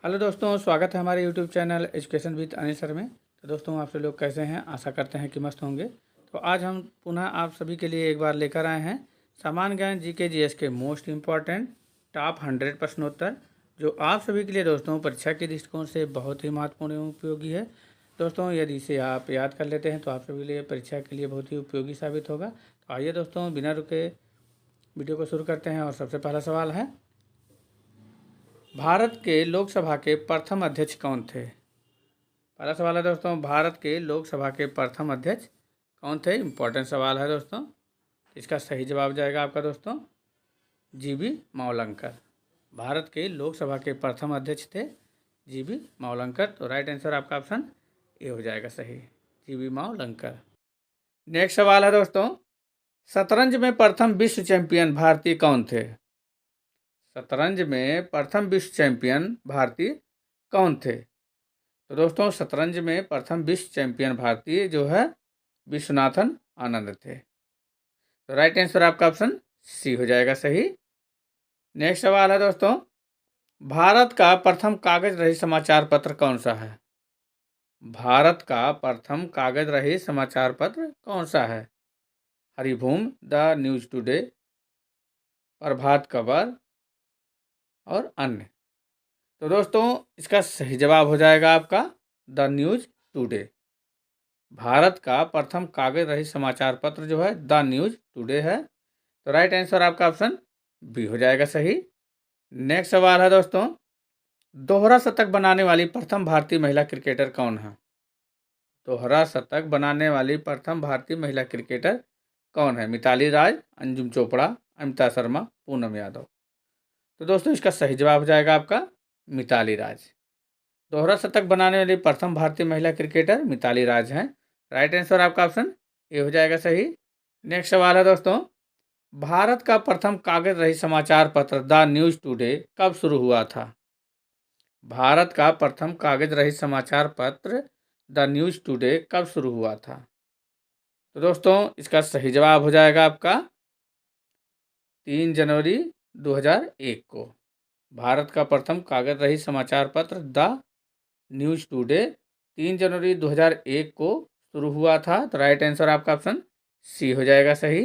Hello दोस्तों, स्वागत है हमारे YouTube channel education with Anil sir में। तो दोस्तों, आप सब लोग कैसे हैं? आशा करते हैं कि मस्त होंगे। तो आज हम पुनः आप सभी के लिए एक बार लेकर आए हैं सामान्य ज्ञान जीके जीएस के मोस्ट इम्पॉर्टेंट टॉप 100 प्रश्नोत्तर, जो आप सभी के लिए दोस्तों परीक्षा के दृष्टिकोण से बहुत ही महत्वपूर्ण एवं उपयोगी है। दोस्तों, यदि इसे आप याद कर लेते हैं तो आप सभी के लिए परीक्षा के लिए बहुत ही उपयोगी साबित होगा। तो आइए दोस्तों, बिना रुके वीडियो को शुरू करते हैं। और सबसे पहला सवाल है, भारत के लोकसभा के प्रथम अध्यक्ष कौन थे? पहला सवाल है दोस्तों, भारत के लोकसभा के प्रथम अध्यक्ष कौन थे? इम्पोर्टेंट सवाल है दोस्तों। इसका सही जवाब जाएगा आपका दोस्तों जीबी मावलंकर। भारत के लोकसभा के प्रथम अध्यक्ष थे जीबी मावलंकर। तो राइट आंसर आपका ऑप्शन ए हो जाएगा सही, जीबी मावलंकर। नेक्स्ट सवाल है दोस्तों, शतरंज में प्रथम विश्व चैंपियन भारतीय कौन थे? शतरंज में प्रथम विश्व चैंपियन भारतीय कौन थे? तो दोस्तों, शतरंज में प्रथम विश्व चैंपियन भारतीय जो है विश्वनाथन आनंद थे। तो राइट आंसर आपका ऑप्शन सी हो जाएगा सही। नेक्स्ट सवाल है दोस्तों, भारत का प्रथम कागज रहित समाचार पत्र कौन सा है? भारत का प्रथम कागज रहित समाचार पत्र कौन सा है? हरिभूम, the news today, Prabhat Khabar और अन्य। तो दोस्तों, इसका सही जवाब हो जाएगा आपका द न्यूज टुडे। भारत का प्रथम कागज रहित समाचार पत्र जो है द न्यूज टुडे है। तो राइट आंसर आपका ऑप्शन बी हो जाएगा सही। नेक्स्ट सवाल है दोस्तों, दोहरा शतक बनाने वाली प्रथम भारतीय महिला क्रिकेटर कौन है? दोहरा शतक बनाने वाली प्रथम भारतीय महिला क्रिकेटर कौन है? मिताली राज, अंजुम चोपड़ा, अमिता शर्मा, पूनम यादव। तो दोस्तों, इसका सही जवाब हो जाएगा आपका मिताली राज। दोहरा शतक बनाने वाली प्रथम भारतीय महिला क्रिकेटर मिताली राज हैं। राइट आंसर आपका ऑप्शन ए हो जाएगा सही। नेक्स्ट सवाल है दोस्तों, भारत का प्रथम कागज रहित समाचार पत्र द न्यूज टुडे कब शुरू हुआ था? भारत का प्रथम कागज रहित समाचार पत्र द न्यूज टुडे कब शुरू हुआ था? तो दोस्तों, इसका सही जवाब हो जाएगा आपका 3 जनवरी 2001 को। भारत का प्रथम कागज रहित समाचार पत्र द न्यूज टुडे 3 जनवरी 2001 को शुरू हुआ था। तो राइट आंसर आपका ऑप्शन सी हो जाएगा सही।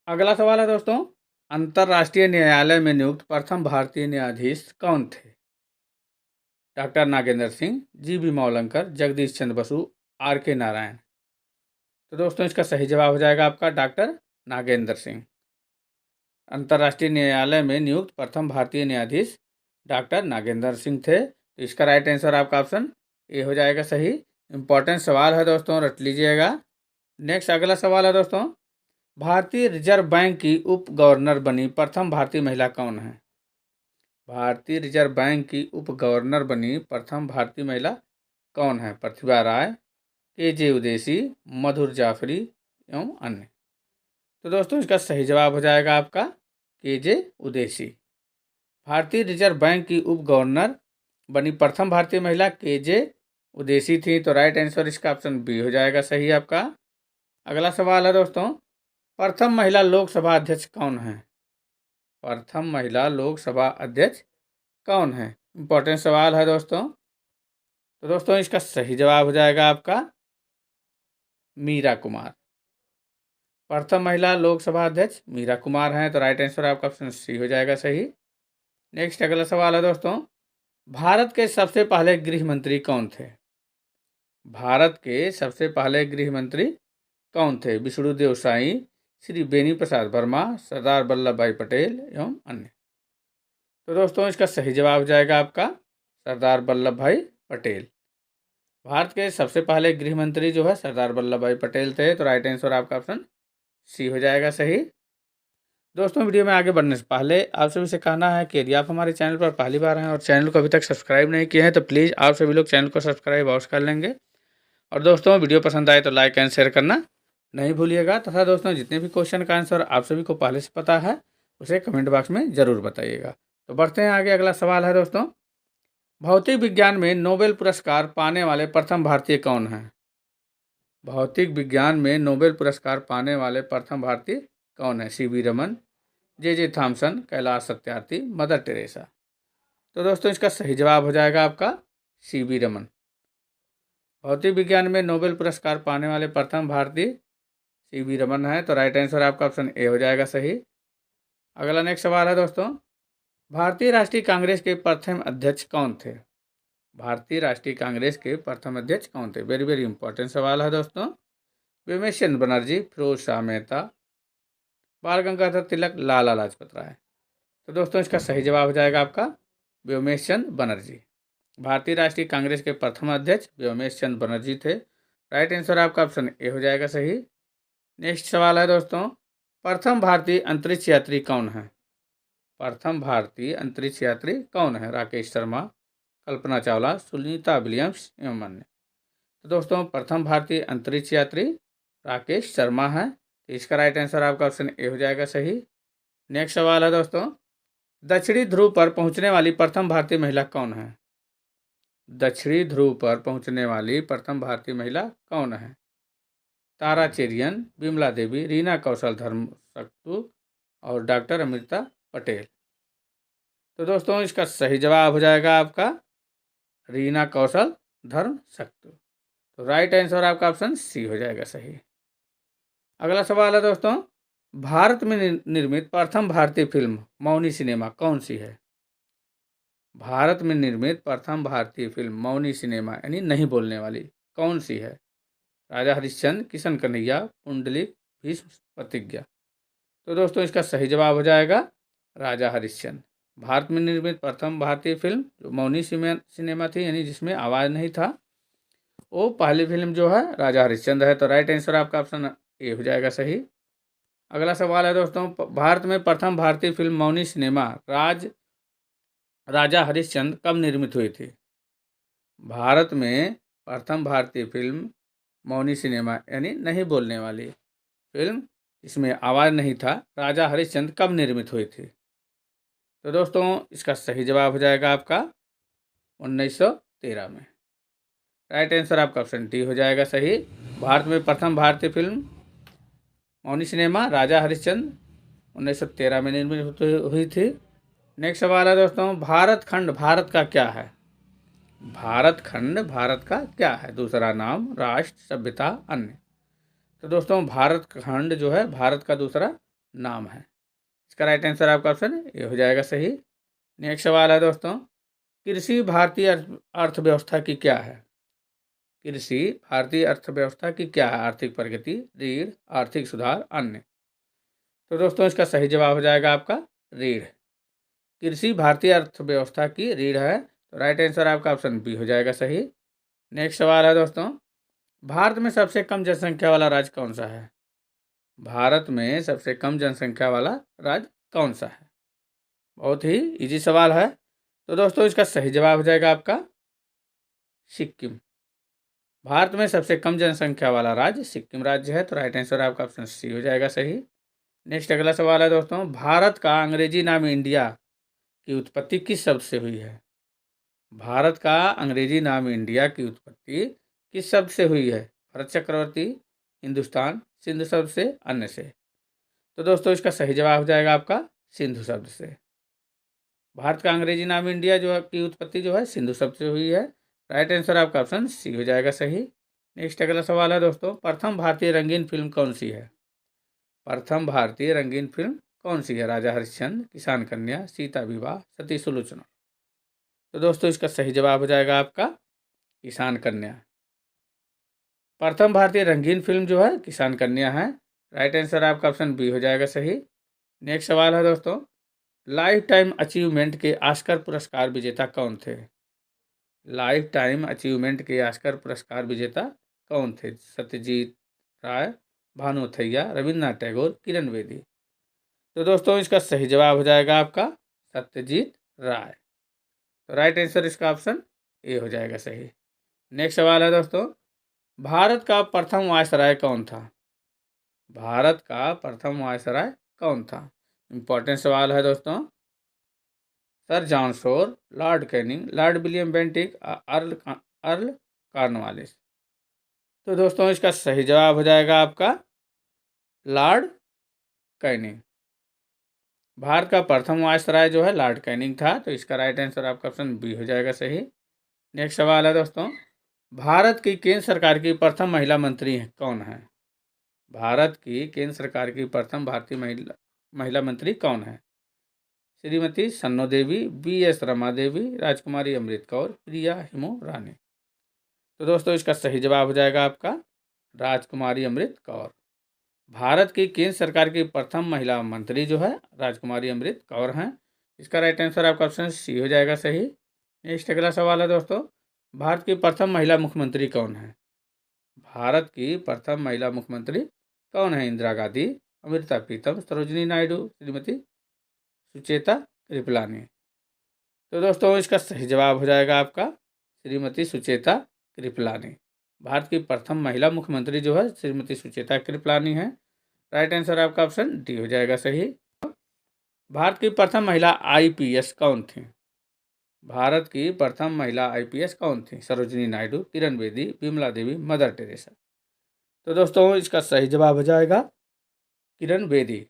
अगला सवाल है दोस्तों, अंतर्राष्ट्रीय न्यायालय में नियुक्त प्रथम भारतीय न्यायाधीश कौन थे? Doctor Nagendra Singh, GB Mavalankar, Jagdish Chandra Basu, R K Narayan. तो दोस्तों, इसका सही जवाब हो जाएगा आपका डॉक्टर नागेंद्र सिंह। अंतर्राष्ट्रीय न्यायालय में नियुक्त प्रथम भारतीय न्यायाधीश डॉक्टर नागेंद्र सिंह थे। तो इसका राइट आंसर आपका ऑप्शन ए हो जाएगा सही। इंपॉर्टेंट सवाल है दोस्तों, रट लीजिएगा। नेक्स्ट अगला सवाल है दोस्तों, भारतीय रिजर्व बैंक की उप गवर्नर बनी प्रथम भारतीय महिला कौन है? भारतीय रिजर्व बैंक की उप गवर्नर बनी प्रथम भारतीय महिला कौन है? प्रतिभा राय, के उदेसी, मधुर जाफरी एवं अन्य। तो दोस्तों, इसका सही जवाब हो जाएगा आपका के उदेसी। भारतीय रिजर्व बैंक की उप गवर्नर बनी प्रथम भारतीय महिला के उदेसी थी। तो राइट आंसर इसका ऑप्शन बी हो जाएगा सही आपका। अगला सवाल है दोस्तों, प्रथम महिला लोकसभा अध्यक्ष कौन है? प्रथम महिला लोकसभा अध्यक्ष कौन है? इंपॉर्टेंट सवाल है दोस्तों। तो दोस्तों, इसका सही जवाब हो जाएगा आपका मीरा कुमार। प्रथम महिला लोकसभा अध्यक्ष मीरा कुमार हैं। तो राइट आंसर आपका ऑप्शन सी हो जाएगा सही। नेक्स्ट अगला सवाल है दोस्तों, भारत के सबसे पहले गृह मंत्री कौन थे? भारत के सबसे पहले गृह मंत्री कौन थे? विष्णुदेव साई, श्री बेनी प्रसाद वर्मा, सरदार वल्लभ भाई पटेल एवं अन्य। तो दोस्तों, इसका सही जवाब हो जाएगा आपका सरदार वल्लभ भाई पटेल। भारत के सबसे पहले गृह मंत्री जो है सरदार वल्लभ भाई पटेल थे। तो राइट आंसर आपका ऑप्शन सी हो जाएगा सही। दोस्तों, वीडियो में आगे बढ़ने से पहले आप सभी से कहना है कि यदि आप हमारे चैनल पर पहली बार हैं और चैनल को अभी तक सब्सक्राइब नहीं किए हैं तो प्लीज़ आप सभी लोग चैनल को सब्सक्राइब अवश्य कर लेंगे। और दोस्तों, वीडियो पसंद आए तो लाइक एंड शेयर करना नहीं भूलिएगा। तथा दोस्तों, जितने भी क्वेश्चन का आंसर आप सभी को पहले से पता है उसे कमेंट बॉक्स में ज़रूर बताइएगा। तो बढ़ते हैं आगे। अगला सवाल है दोस्तों, भौतिक विज्ञान में नोबेल पुरस्कार पाने वाले प्रथम भारतीय कौन हैं? भौतिक विज्ञान में नोबेल पुरस्कार पाने वाले प्रथम भारतीय कौन है? CV Raman, J Thomson, Kailash Satyarthi, mother Teresa. तो दोस्तों इसका सही जवाब हो जाएगा आपका CV रमन। भौतिक विज्ञान में नोबेल पुरस्कार पाने वाले प्रथम भारतीय CV रमन है, तो राइट आंसर आपका ऑप्शन ए हो जाएगा सही। अगला नेक्स्ट सवाल है दोस्तों, भारतीय राष्ट्रीय कांग्रेस के प्रथम अध्यक्ष कौन थे? भारतीय राष्ट्रीय कांग्रेस के प्रथम अध्यक्ष कौन थे? वेरी वेरी इंपॉर्टेंट सवाल है दोस्तों। व्योमेश चंद्र बनर्जी, फिरोज शाह मेहता, बाल गंगाधर तिलक, लाला लाजपत राय। तो दोस्तों इसका सही जवाब हो जाएगा आपका व्योमेश चंद्र बनर्जी। भारतीय राष्ट्रीय कांग्रेस के प्रथम अध्यक्ष व्योमेश चंद्र बनर्जी थे। राइट आंसर आपका ऑप्शन ए हो जाएगा सही। नेक्स्ट सवाल है दोस्तों, प्रथम भारतीय अंतरिक्ष यात्री कौन है? प्रथम भारतीय अंतरिक्ष यात्री कौन है? राकेश शर्मा, कल्पना चावला, सुनीता विलियम्स एवं अन्य। तो दोस्तों प्रथम भारतीय अंतरिक्ष यात्री राकेश शर्मा है, तो इसका राइट आंसर आपका ऑप्शन ए हो जाएगा सही। नेक्स्ट सवाल है दोस्तों, दक्षिणी ध्रुव पर पहुंचने वाली प्रथम भारतीय महिला कौन है? दक्षिणी ध्रुव पर पहुंचने वाली प्रथम भारतीय महिला कौन है? तारा चेरियन, विमला देवी, रीना कौशल धर्मशक्तु और डॉक्टर अमृता पटेल। तो दोस्तों इसका सही जवाब हो जाएगा आपका रीना कौशल धर्मशक्तु। तो राइट आंसर आपका ऑप्शन सी हो जाएगा सही। अगला सवाल है दोस्तों, भारत में निर्मित प्रथम भारतीय फिल्म मौनी सिनेमा कौन सी है? भारत में निर्मित प्रथम भारतीय फिल्म मौनी सिनेमा यानी नहीं बोलने वाली कौन सी है? राजा हरिश्चंद्र, किशन कन्हैया, पुंडलिक, भीष्म, प्रतिज्ञा। तो दोस्तों इसका सही जवाब हो जाएगा राजा हरिश्चंद्र। भारत में निर्मित प्रथम भारतीय फिल्म जो मौनी सिनेमा थी यानी जिसमें आवाज़ नहीं था, वो पहली फिल्म जो है राजा हरिश्चंद्र है। तो राइट आंसर आपका ऑप्शन ए हो जाएगा सही। अगला सवाल है दोस्तों, भारत में प्रथम भारतीय फिल्म मौनी सिनेमा राजा हरिश्चंद्र कब निर्मित हुई थी? भारत में प्रथम भारतीय फिल्म मौनी सिनेमा यानी नहीं बोलने वाली फिल्म इसमें आवाज़ नहीं था, राजा हरिश्चंद्र कब निर्मित हुई थी? तो दोस्तों इसका सही जवाब हो जाएगा आपका 1913 में। राइट आंसर आपका ऑप्शन डी हो जाएगा सही। भारत में प्रथम भारतीय फिल्म मौनी सिनेमा राजा हरिश्चंद्र 1913 में निर्मित हुई थी। नेक्स्ट सवाल है दोस्तों, भारत खंड भारत का क्या है? भारत खंड भारत का क्या है? दूसरा नाम, राष्ट्र, सभ्यता, अन्य। तो दोस्तों भारत खंड जो है भारत का दूसरा नाम है। इसका राइट आंसर आपका ऑप्शन ये हो जाएगा सही। नेक्स्ट सवाल है दोस्तों, कृषि भारतीय अर्थव्यवस्था की क्या है? कृषि भारतीय अर्थव्यवस्था की क्या है? आर्थिक प्रगति, रीढ़, आर्थिक सुधार, अन्य। तो दोस्तों इसका सही जवाब हो जाएगा आपका रीढ़। कृषि भारतीय अर्थव्यवस्था की रीढ़ है, तो राइट आंसर आपका ऑप्शन बी हो जाएगा सही। नेक्स्ट सवाल है दोस्तों, भारत में सबसे कम जनसंख्या वाला राज्य कौन सा है? भारत में सबसे कम जनसंख्या वाला राज्य कौन सा है? बहुत ही इजी सवाल है। तो दोस्तों इसका सही जवाब हो जाएगा आपका सिक्किम। भारत में सबसे कम जनसंख्या वाला राज्य सिक्किम राज्य है, तो राइट आंसर आपका ऑप्शन सी हो जाएगा सही। नेक्स्ट अगला सवाल है दोस्तों, भारत का अंग्रेजी नाम इंडिया की उत्पत्ति किस शब्द से हुई है? भारत का अंग्रेजी नाम इंडिया की उत्पत्ति किस शब्द से हुई है? भरत चक्रवर्ती, हिंदुस्तान, सिंधु शब्द से, अन्य से। तो दोस्तों इसका सही जवाब हो जाएगा आपका सिंधु शब्द से। भारत का अंग्रेजी नाम इंडिया जो है की उत्पत्ति जो है सिंधु शब्द से हुई है। राइट आंसर आपका ऑप्शन सी हो जाएगा सही। नेक्स्ट अगला सवाल है दोस्तों, प्रथम भारतीय रंगीन फिल्म कौन सी है? प्रथम भारतीय रंगीन फिल्म कौन सी है? राजा हरिश्चंद्र, किसान कन्या, सीता विवाह, सती सुलोचना। तो दोस्तों इसका सही जवाब हो जाएगा आपका किसान कन्या। प्रथम भारतीय रंगीन फिल्म जो है किसान कन्या है। राइट आंसर आपका ऑप्शन बी हो जाएगा सही। नेक्स्ट सवाल है दोस्तों, लाइफ टाइम अचीवमेंट के ऑस्कर पुरस्कार विजेता कौन थे? लाइफ टाइम अचीवमेंट के ऑस्कर पुरस्कार विजेता कौन थे? सत्यजीत राय, भानु अथैया, रविन्द्रनाथ टैगोर, किरण बेदी। तो दोस्तों इसका सही जवाब हो जाएगा आपका सत्यजीत राय। तो राइट आंसर इसका ऑप्शन ए हो जाएगा सही। नेक्स्ट सवाल है दोस्तों, भारत का प्रथम वायसराय कौन था? भारत का प्रथम वायसराय कौन था? इंपॉर्टेंट सवाल है दोस्तों। Sir John Shore, Lord Canning, Lord William Bentinck, earl Cornwallis. तो दोस्तों इसका सही जवाब हो जाएगा आपका लॉर्ड कैनिंग। भारत का प्रथम वायसराय जो है लॉर्ड कैनिंग था, तो इसका राइट आंसर आपका ऑप्शन बी हो जाएगा सही। नेक्स्ट सवाल है दोस्तों, भारत की केंद्र सरकार की प्रथम महिला मंत्री कौन है? भारत की केंद्र सरकार की प्रथम भारतीय महिला मंत्री कौन है? श्रीमती सन्नो देवी, बी एस रमा देवी, राजकुमारी अमृत कौर, प्रिया हिमो रानी। तो दोस्तों इसका सही जवाब हो जाएगा आपका राजकुमारी अमृत कौर। भारत की केंद्र सरकार की प्रथम महिला मंत्री जो है राजकुमारी अमृत कौर हैं। इसका राइट आंसर आपका ऑप्शन सी हो जाएगा सही। नेक्स्ट अगला सवाल है दोस्तों, भारत की प्रथम महिला मुख्यमंत्री कौन है? भारत की प्रथम महिला मुख्यमंत्री कौन है? इंदिरा गांधी, अमृता प्रीतम, सरोजिनी नायडू, श्रीमती सुचेता कृपलानी। तो दोस्तों इसका सही जवाब हो जाएगा आपका श्रीमती सुचेता कृपलानी। भारत की प्रथम महिला मुख्यमंत्री जो है श्रीमती सुचेता कृपलानी है। राइट आंसर आपका ऑप्शन डी हो जाएगा सही। भारत की प्रथम महिला आईपीएस कौन थी? भारत की प्रथम महिला आईपीएस कौन थी? Sarojini Naidu, Kiran Bedi, Vimla Devi, mother Teresa. तो दोस्तों इसका सही जवाब हो जाएगा किरण बेदी।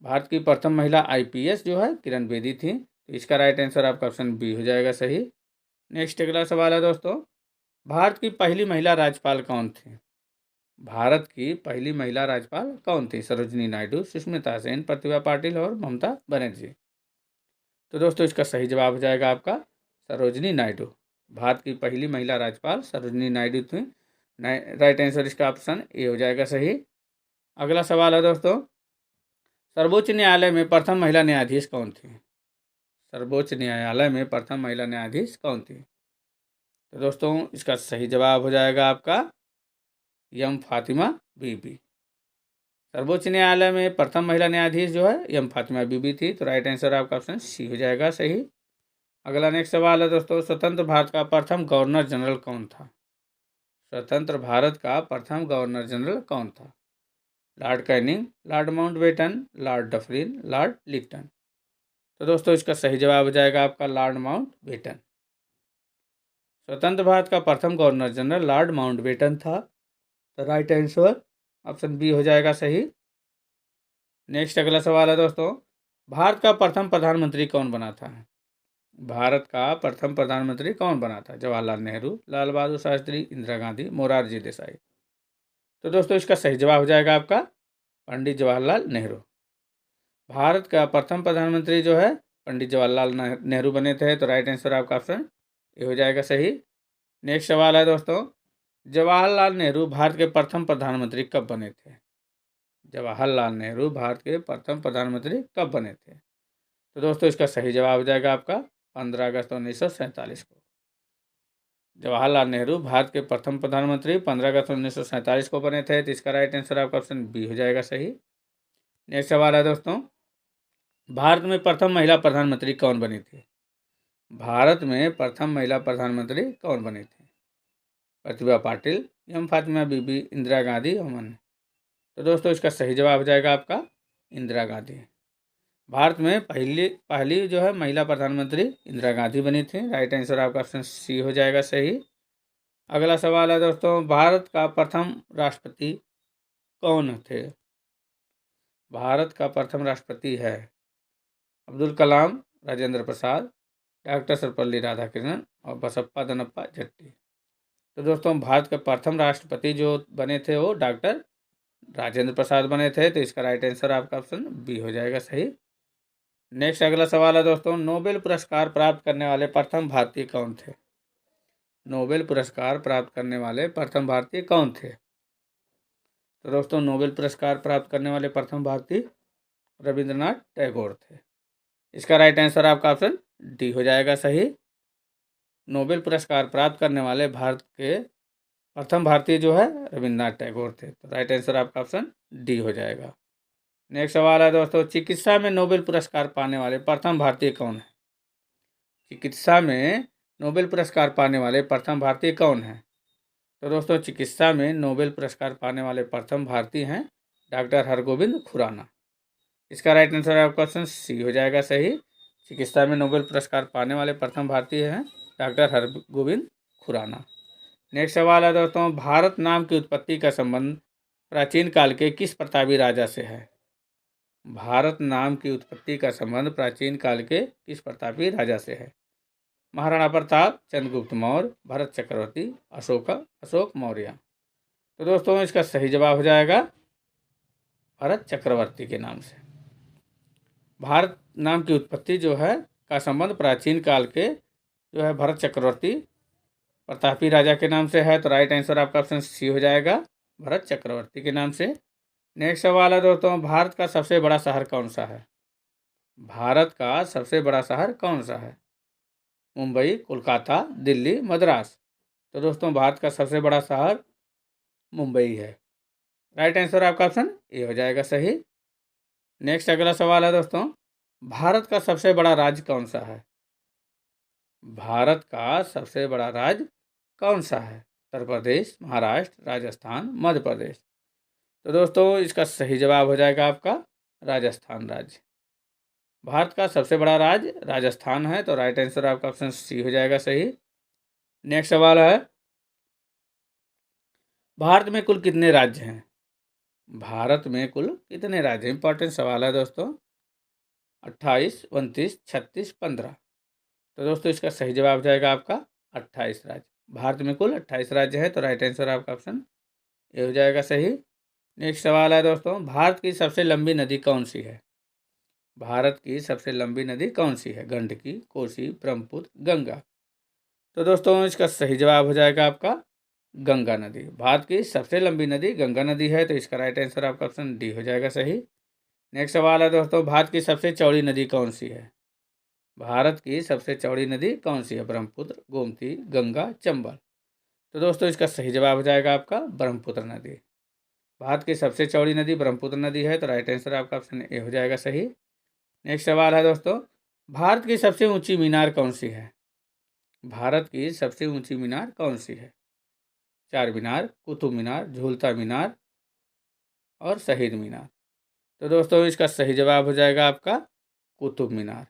भारत की प्रथम महिला आईपीएस जो है किरण बेदी थी, तो इसका राइट आंसर आपका ऑप्शन बी हो जाएगा सही। नेक्स्ट अगला सवाल है दोस्तों, भारत की पहली महिला राज्यपाल कौन थी? भारत की पहली महिला राज्यपाल कौन थी? सरोजिनी नायडू, सुष्मिता सेन, प्रतिभा पाटिल और ममता बनर्जी। तो दोस्तों इसका सही जवाब हो जाएगा आपका सरोजिनी नायडू। भारत की पहली महिला राज्यपाल सरोजिनी नायडू थी। राइट आंसर इसका ऑप्शन ए हो जाएगा सही। अगला सवाल है दोस्तों, सर्वोच्च न्यायालय में प्रथम महिला न्यायाधीश कौन थी? सर्वोच्च न्यायालय में प्रथम महिला न्यायाधीश कौन थी? तो दोस्तों इसका सही जवाब हो जाएगा आपका यम फातिमा बीबी। सर्वोच्च न्यायालय में प्रथम महिला न्यायाधीश जो है यम फातिमा बीबी थी, तो राइट आंसर आपका ऑप्शन सी हो जाएगा सही। अगला नेक्स्ट सवाल है दोस्तों, स्वतंत्र भारत का प्रथम गवर्नर जनरल कौन था? स्वतंत्र भारत का प्रथम गवर्नर जनरल कौन था? Lord Canning, Lord Mountbatten, Lord Dufferin, Lord Lipton. तो दोस्तों इसका सही जवाब हो जाएगा आपका लॉर्ड माउंटबेटन। स्वतंत्र भारत का प्रथम गवर्नर जनरल लॉर्ड माउंटबेटन था, तो राइट आंसर ऑप्शन बी हो जाएगा सही। नेक्स्ट अगला सवाल है दोस्तों, भारत का प्रथम प्रधानमंत्री कौन बना था? भारत का प्रथम प्रधानमंत्री कौन बना था? जवाहरलाल नेहरू, लाल बहादुर शास्त्री, इंदिरा गांधी, मोरारजी देसाई। तो दोस्तों इसका सही जवाब हो जाएगा आपका पंडित जवाहरलाल नेहरू। भारत का प्रथम प्रधानमंत्री जो है पंडित जवाहरलाल नेहरू बने थे, तो राइट आंसर आपका ऑप्शन ये हो जाएगा सही। नेक्स्ट सवाल है दोस्तों, जवाहरलाल नेहरू भारत के प्रथम प्रधानमंत्री कब बने थे? जवाहरलाल नेहरू भारत के प्रथम प्रधानमंत्री कब बने थे? तो दोस्तों इसका सही जवाब हो जाएगा आपका 15 अगस्त 1947 को। जवाहरलाल नेहरू भारत के प्रथम प्रधानमंत्री 15 अगस्त 1947 को बने थे, तो इसका राइट आंसर आपका ऑप्शन बी हो जाएगा सही। नेक्स्ट सवाल है दोस्तों, भारत में प्रथम महिला प्रधानमंत्री कौन बनी थी? भारत में प्रथम महिला प्रधानमंत्री कौन बनी थी? प्रतिभा पाटिल, एम फातिमा बीबी, इंदिरा गांधी, अमन। तो दोस्तों इसका सही जवाब हो जाएगा आपका इंदिरा गांधी। भारत में पहली जो है महिला प्रधानमंत्री इंदिरा गांधी बनी थी। राइट आंसर आपका ऑप्शन सी हो जाएगा सही। अगला सवाल है दोस्तों, भारत का प्रथम राष्ट्रपति कौन थे? भारत का प्रथम राष्ट्रपति है अब्दुल कलाम, राजेंद्र प्रसाद, डॉक्टर सर्वपल्ली राधाकृष्णन और बसप्पा दनप्पा जट्टी। तो दोस्तों भारत के प्रथम राष्ट्रपति जो बने थे वो डॉक्टर राजेंद्र प्रसाद बने थे, तो इसका राइट आंसर आपका ऑप्शन बी हो जाएगा सही। नेक्स्ट अगला सवाल है दोस्तों, नोबेल पुरस्कार प्राप्त करने वाले प्रथम भारतीय कौन थे? नोबेल पुरस्कार प्राप्त करने वाले प्रथम भारतीय कौन थे? तो दोस्तों नोबेल पुरस्कार प्राप्त करने वाले प्रथम भारतीय रविंद्रनाथ टैगोर थे। इसका राइट आंसर आपका ऑप्शन डी हो जाएगा सही। नोबेल पुरस्कार प्राप्त करने वाले भारत के प्रथम भारतीय जो है रविंद्रनाथ टैगोर थे, तो राइट आंसर आपका ऑप्शन डी हो जाएगा। नेक्स्ट सवाल है दोस्तों, चिकित्सा में नोबेल पुरस्कार पाने वाले प्रथम भारतीय कौन है? चिकित्सा में नोबेल पुरस्कार पाने वाले प्रथम भारतीय कौन है? तो दोस्तों चिकित्सा में नोबेल पुरस्कार पाने वाले प्रथम भारतीय हैं डॉक्टर हरगोविंद खुराना। इसका राइट आंसर आपका ऑप्शन सी हो जाएगा सही। चिकित्सा में नोबेल पुरस्कार पाने वाले प्रथम भारतीय हैं डॉक्टर हरगोविंद खुराना। नेक्स्ट सवाल है दोस्तों, भारत नाम की उत्पत्ति का संबंध प्राचीन काल के किस प्रतापी राजा से है? भारत नाम की उत्पत्ति का संबंध प्राचीन काल के किस प्रतापी राजा से है? महाराणा प्रताप, चंद्रगुप्त मौर्य, भरत चक्रवर्ती, अशोक मौर्य। तो दोस्तों इसका सही जवाब हो जाएगा भरत चक्रवर्ती के नाम से। भारत नाम की उत्पत्ति जो है का संबंध प्राचीन काल के जो है भरत चक्रवर्ती प्रतापी राजा के नाम से है। तो राइट आंसर आपका ऑप्शन सी हो जाएगा, भरत चक्रवर्ती के नाम से। नेक्स्ट सवाल है दोस्तों, भारत का सबसे बड़ा शहर कौन सा है? भारत का सबसे बड़ा शहर कौन सा है? मुंबई, कोलकाता, दिल्ली, मद्रास। तो दोस्तों भारत का सबसे बड़ा शहर मुंबई है। राइट आंसर आपका ऑप्शन ए हो जाएगा सही। नेक्स्ट अगला सवाल है दोस्तों, भारत का सबसे बड़ा राज्य कौन सा है? भारत का सबसे बड़ा राज्य कौन सा है? उत्तर प्रदेश, महाराष्ट्र, राजस्थान, मध्य प्रदेश। तो दोस्तों इसका सही जवाब हो जाएगा आपका राजस्थान राज्य। भारत का सबसे बड़ा राज्य राजस्थान है। तो राइट आंसर आपका ऑप्शन सी हो जाएगा सही। नेक्स्ट सवाल है, भारत में कुल कितने राज्य हैं? भारत में कुल कितने राज्य हैं? इंपॉर्टेंट सवाल है दोस्तों। 28, 29, 36, 15। तो दोस्तों इसका सही जवाब हो जाएगा आपका 28 राज्य। भारत में कुल 28 राज्य है। तो राइट आंसर आपका ऑप्शन ए हो जाएगा सही। नेक्स्ट सवाल है दोस्तों, भारत की सबसे लंबी नदी कौन सी है? भारत की सबसे लंबी नदी कौन सी है? गंडकी, कोसी, ब्रह्मपुत्र, गंगा। तो दोस्तों इसका सही जवाब हो जाएगा आपका गंगा नदी। भारत की सबसे लंबी नदी गंगा नदी है। तो इसका राइट आंसर आपका ऑप्शन डी हो जाएगा सही। नेक्स्ट सवाल है दोस्तों, भारत की सबसे चौड़ी नदी कौन सी है? भारत की सबसे चौड़ी नदी कौन सी है? ब्रह्मपुत्र, गोमती, गंगा, चंबल। तो दोस्तों इसका सही जवाब हो जाएगा आपका ब्रह्मपुत्र नदी। भारत की सबसे चौड़ी नदी ब्रह्मपुत्र नदी है। तो राइट आंसर आपका ऑप्शन ए हो जाएगा सही। नेक्स्ट सवाल है दोस्तों, भारत की सबसे ऊंची मीनार कौन सी है? भारत की सबसे ऊंची मीनार कौन सी है? चार मीनार, कुतुब मीनार, झूलता मीनार और शहीद मीनार। तो दोस्तों इसका सही जवाब हो जाएगा आपका कुतुब मीनार।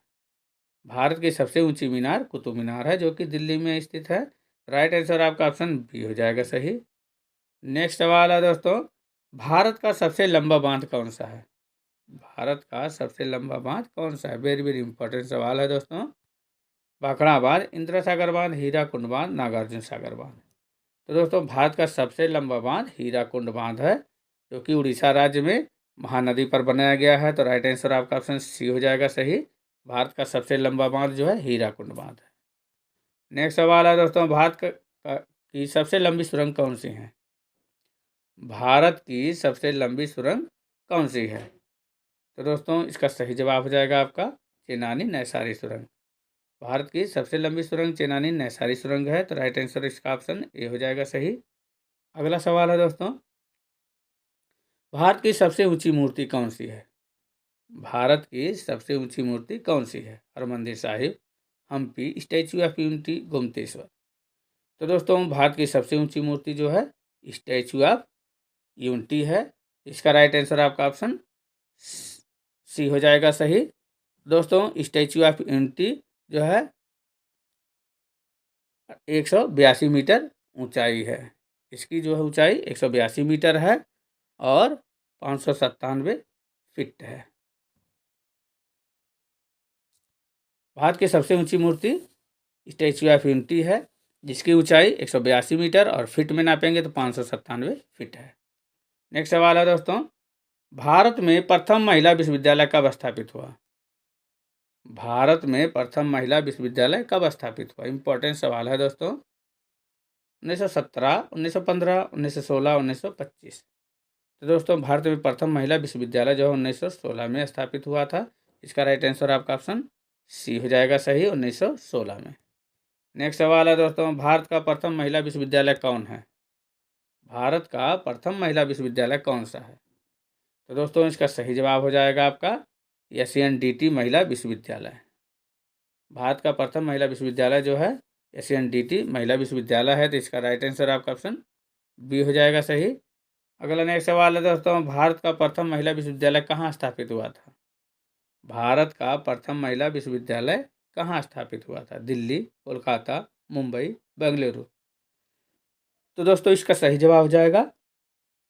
भारत की सबसे ऊंची मीनार कुतुब मीनार है, जो कि दिल्ली में स्थित है। राइट आंसर आपका ऑप्शन बी हो जाएगा सही। नेक्स्ट सवाल है दोस्तों, भारत का सबसे लंबा बांध कौन सा है? भारत का सबसे लंबा बांध कौन सा है? वेरी वेरी इंपॉर्टेंट सवाल है दोस्तों। भाखड़ा बांध, इंदिरा सागर बांध, हीराकुंड बांध, नागार्जुन सागर बांध। तो दोस्तों भारत का सबसे लंबा बांध हीराकुंड बांध है, जो कि उड़ीसा राज्य में महानदी पर बनाया गया है। तो राइट आंसर आपका ऑप्शन सी हो जाएगा सही। भारत का सबसे लंबा बांध जो है हीराकुंड बांध है। नेक्स्ट सवाल है दोस्तों, की सबसे लंबी सुरंग कौन सी है? भारत की सबसे लंबी सुरंग कौन सी है? तो दोस्तों इसका सही जवाब हो जाएगा आपका चेनानी नैसारी सुरंग। भारत की सबसे लंबी सुरंग चेनानी नैसारी सुरंग है। तो राइट आंसर इसका ऑप्शन ए हो जाएगा सही। अगला सवाल है दोस्तों, भारत की सबसे ऊंची मूर्ति कौन सी है? भारत की सबसे ऊंची मूर्ति कौन सी है? Harmandir Sahib, Hampi, Statue of Unity, Gomateshwara. तो दोस्तों भारत की सबसे ऊंची मूर्ति जो है स्टैचू ऑफ यूनिटी है। इसका राइट आंसर आपका ऑप्शन सी हो जाएगा सही। दोस्तों स्टैचू ऑफ यूनिटी जो है 182 मीटर ऊंचाई है। इसकी जो है ऊंचाई 182 मीटर है और 597 फीट है। भारत की सबसे ऊंची मूर्ति स्टैचू ऑफ यूनिटी है, जिसकी ऊंचाई 182 मीटर और फीट में नापेंगे तो 597 फीट है। नेक्स्ट सवाल है दोस्तों, भारत में प्रथम महिला विश्वविद्यालय कब स्थापित हुआ? भारत में प्रथम महिला विश्वविद्यालय कब स्थापित हुआ? इंपॉर्टेंट सवाल है दोस्तों। 1917, 1915, 1916, 1925। तो दोस्तों भारत में प्रथम महिला विश्वविद्यालय जो है 1916 में स्थापित हुआ था। इसका राइट आंसर आपका ऑप्शन सी हो जाएगा सही, 1916 में। नेक्स्ट सवाल है दोस्तों, भारत का प्रथम महिला विश्वविद्यालय कौन है? भारत का प्रथम महिला विश्वविद्यालय कौन सा है? तो दोस्तों इसका सही जवाब हो जाएगा आपका SNDT महिला विश्वविद्यालय। भारत का प्रथम महिला विश्वविद्यालय जो है SNDT महिला विश्वविद्यालय है। तो इसका राइट आंसर आपका ऑप्शन बी हो जाएगा सही। अगला नेक्स्ट सवाल है दोस्तों, भारत का प्रथम महिला विश्वविद्यालय कहाँ स्थापित हुआ था? भारत का प्रथम महिला विश्वविद्यालय कहाँ स्थापित हुआ था? दिल्ली, कोलकाता, मुंबई, बेंगलुरु। तो दोस्तों इसका सही जवाब हो जाएगा